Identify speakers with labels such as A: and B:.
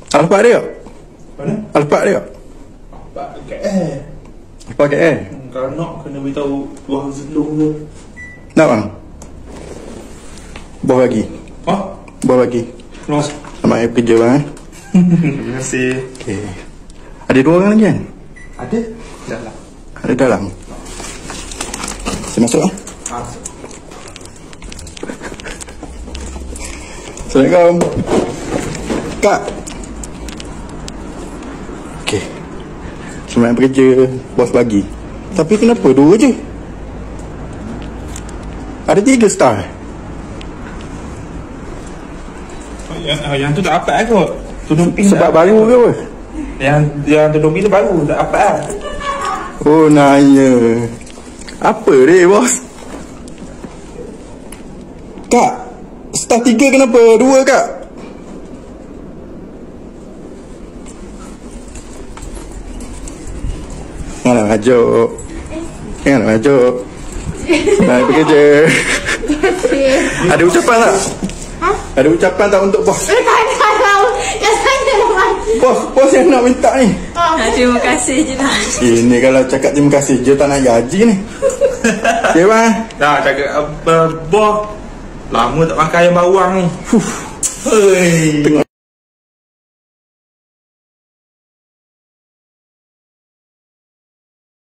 A: Alphard dia?
B: Mana?
A: Alphard dia?
B: Pak KL.
A: Alphard KL?
B: Kalau nak kena beritahu buah Zulung tu.
A: Nak bang? Buah lagi?
B: Oh?
A: Buah lagi?
B: Mas.
A: Selamat hari kerja bang eh?
B: Terima kasih.
A: Okay. Ada 2 orang lagi kan?
B: Ada? Dah lah.
A: Ada dalam. Saya masuk lah. Assalamualaikum. Kak. Okey. Selamat bekerja, bos bagi. Tapi kenapa 2 je? Ada 3 star.
B: Yang tu tak apa kot. Tudung pin
A: Sebab baru ke apa?
B: Yang tudung pin tu baru, tak apa lah.
A: Oh nanya. Apa dia bos? Kak, star 3 kenapa 2 kak? Janganlah majuk. Janganlah majuk. Selamat bekerja. Ada ucapan tak?
C: Ha?
A: Ada ucapan tak untuk bos?
C: Tak tahu. Yang saya dah mati.
A: Bos yang nak minta ni.
C: Terima kasih je lah.
A: Ini kalau cakap terima kasih je tak nak gaji ni. Okay bang.
B: Dah cakap apa bos. Lama tak makan ayam bawang ni. Hei.